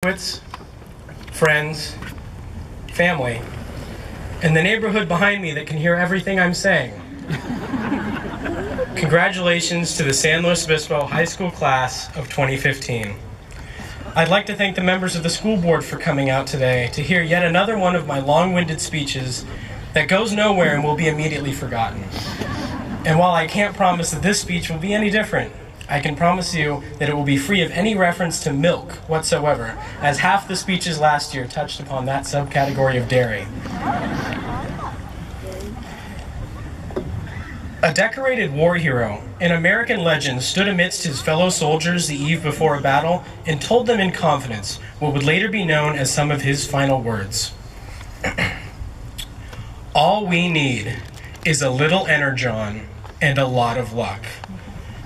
friends, family, and the neighborhood behind me that can hear everything I'm saying. Congratulations to the San Luis Obispo High School class of 2015. I'd like to thank the members of the school board for coming out today to hear yet another one of my long-winded speeches that goes nowhere and will be immediately forgotten. And while I can't promise that this speech will be any different, I can promise you that it will be free of any reference to milk whatsoever, as half the speeches last year touched upon that subcategory of dairy. A decorated war hero, an American legend, stood amidst his fellow soldiers the eve before a battle and told them in confidence what would later be known as some of his final words. All we need is a little energon and a lot of luck.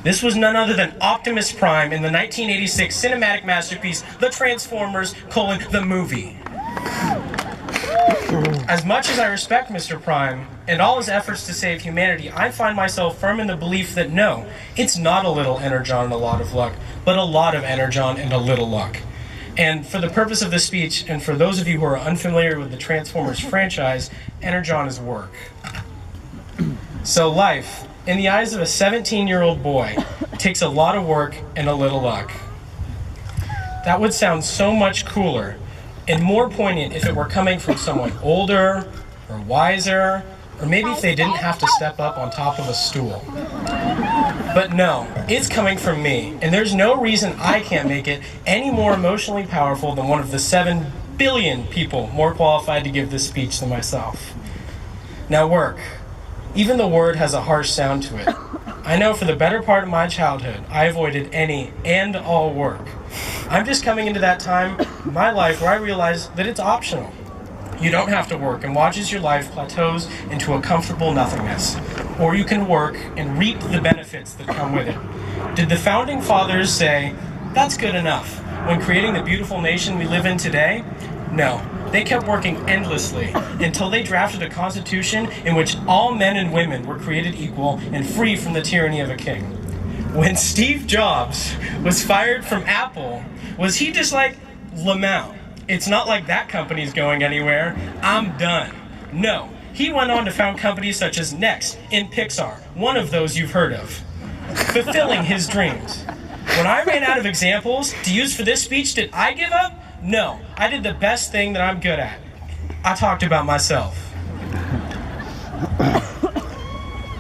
This was none other than Optimus Prime in the 1986 cinematic masterpiece, The Transformers: the movie. As much as I respect Mr. Prime and all his efforts to save humanity, I find myself firm in the belief that no, it's not a little energon and a lot of luck, but a lot of energon and a little luck. And for the purpose of this speech, and for those of you who are unfamiliar with the Transformers franchise, energon is work. So life, in the eyes of a 17-year-old boy, takes a lot of work and a little luck. That would sound so much cooler and more poignant if it were coming from someone older or wiser, or maybe if they didn't have to step up on top of a stool. But no, it's coming from me, and there's no reason I can't make it any more emotionally powerful than one of the 7 billion people more qualified to give this speech than myself. Now work. Even the word has a harsh sound to it. I know for the better part of my childhood, I avoided any and all work. I'm just coming into that time in my life where I realize that it's optional. You don't have to work and watch as your life plateaus into a comfortable nothingness. Or you can work and reap the benefits that come with it. Did the founding fathers say, "That's good enough," when creating the beautiful nation we live in today? No. They kept working endlessly until they drafted a constitution in which all men and women were created equal and free from the tyranny of a king. When Steve Jobs was fired from Apple, was he just like, "Lamau, it's not like that company's going anywhere, I'm done"? No, he went on to found companies such as Next and Pixar, one of those you've heard of, fulfilling his dreams. When I ran out of examples to use for this speech, did I give up? No, I did the best thing that I'm good at. I talked about myself.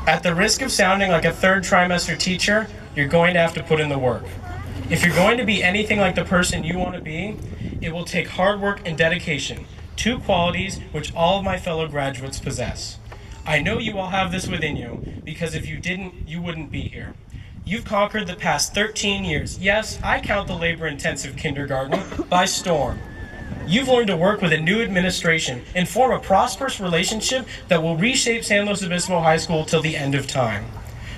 At the risk of sounding like a third trimester teacher, you're going to have to put in the work. If you're going to be anything like the person you want to be, it will take hard work and dedication, 2 qualities which all of my fellow graduates possess. I know you all have this within you, because if you didn't, you wouldn't be here. You've conquered the past 13 years, yes, I count the labor-intensive kindergarten, by storm. You've learned to work with a new administration and form a prosperous relationship that will reshape San Luis Obispo High School till the end of time.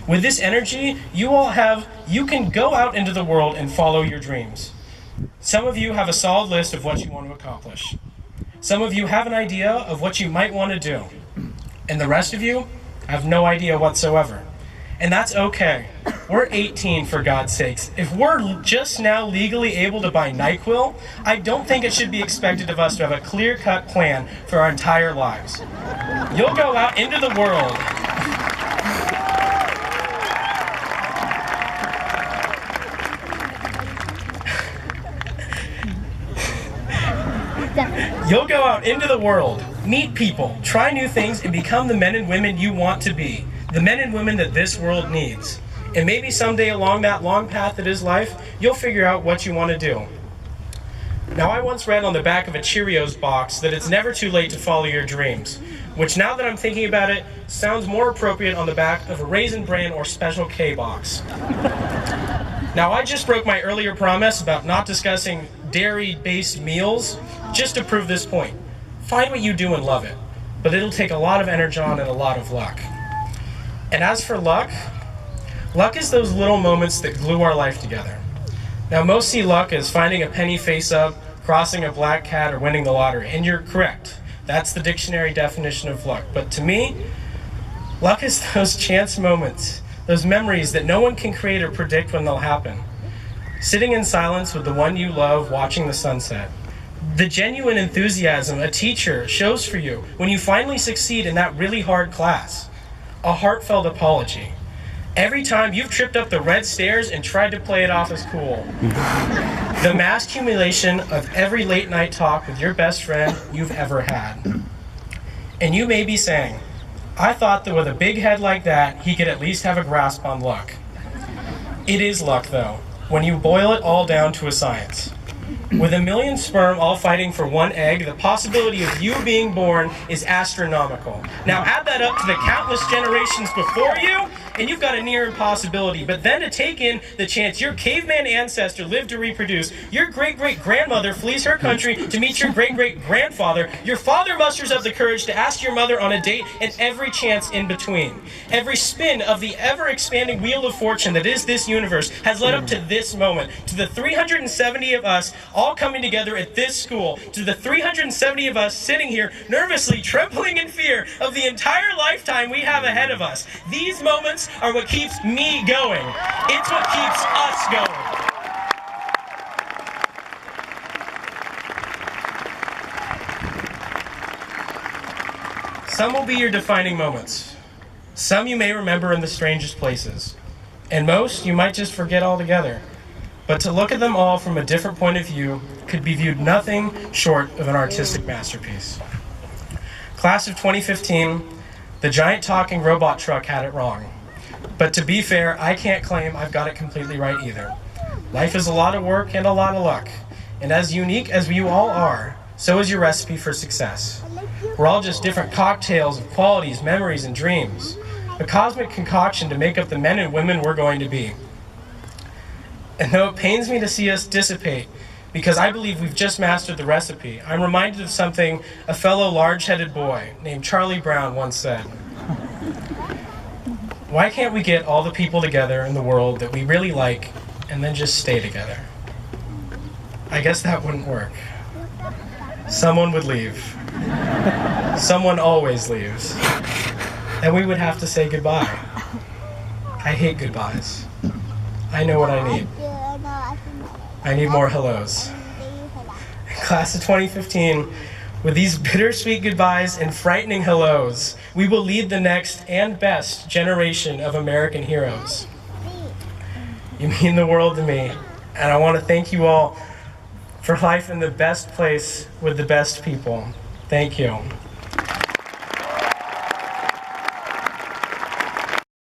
With this energy you can go out into the world and follow your dreams. Some of you have a solid list of what you want to accomplish. Some of you have an idea of what you might want to do. And the rest of you have no idea whatsoever. And that's okay. We're 18, for God's sakes. If we're just now legally able to buy NyQuil, I don't think it should be expected of us to have a clear-cut plan for our entire lives. You'll go out into the world. You'll go out into the world, meet people, try new things, and become the men and women you want to be. The men and women that this world needs. And maybe someday along that long path that is life, you'll figure out what you want to do. Now, I once read on the back of a Cheerios box that it's never too late to follow your dreams, which now that I'm thinking about it, sounds more appropriate on the back of a Raisin Bran or Special K box. Now, I just broke my earlier promise about not discussing dairy-based meals just to prove this point. Find what you do and love it, but it'll take a lot of energon and a lot of luck. And as for luck, luck is those little moments that glue our life together. Now, most see luck as finding a penny face-up, crossing a black cat, or winning the lottery, and you're correct. That's the dictionary definition of luck. But to me, luck is those chance moments, those memories that no one can create or predict when they'll happen. sitting in silence with the one you love, watching the sunset. The genuine enthusiasm a teacher shows for you when you finally succeed in that really hard class. A heartfelt apology. Every time you've tripped up the red stairs and tried to play it off as cool. The mass accumulation of every late night talk with your best friend you've ever had. And you may be saying, I thought that with a big head like that, he could at least have a grasp on luck. It is luck, though, when you boil it all down to a science. With a million sperm all fighting for one egg, the possibility of you being born is astronomical. Now add that up to the countless generations before you, and you've got a near impossibility. But then to take in the chance your caveman ancestor lived to reproduce, your great-great-grandmother flees her country to meet your great-great-grandfather, your father musters up the courage to ask your mother on a date, and every chance in between. Every spin of the ever-expanding wheel of fortune that is this universe has led up to this moment, to the 370 of us all coming together at this school, to the 370 of us sitting here nervously trembling in fear of the entire lifetime we have ahead of us. These moments are what keeps me going. It's what keeps us going. Some will be your defining moments. Some you may remember in the strangest places. And most you might just forget altogether. But to look at them all from a different point of view could be viewed nothing short of an artistic masterpiece. Class of 2015, the giant talking robot truck had it wrong. But to be fair, I can't claim I've got it completely right either. Life is a lot of work and a lot of luck. And as unique as you all are, so is your recipe for success. We're all just different cocktails of qualities, memories, and dreams. A cosmic concoction to make up the men and women we're going to be. And though it pains me to see us dissipate, because I believe we've just mastered the recipe, I'm reminded of something a fellow large-headed boy named Charlie Brown once said. Why can't we get all the people together in the world that we really like and then just stay together? I guess that wouldn't work. Someone would leave. Someone always leaves. And we would have to say goodbye. I hate goodbyes. I know what I need. I need more hellos. Class of 2015, with these bittersweet goodbyes and frightening hellos, we will lead the next and best generation of American heroes. You mean the world to me, and I want to thank you all for life in the best place with the best people. Thank you.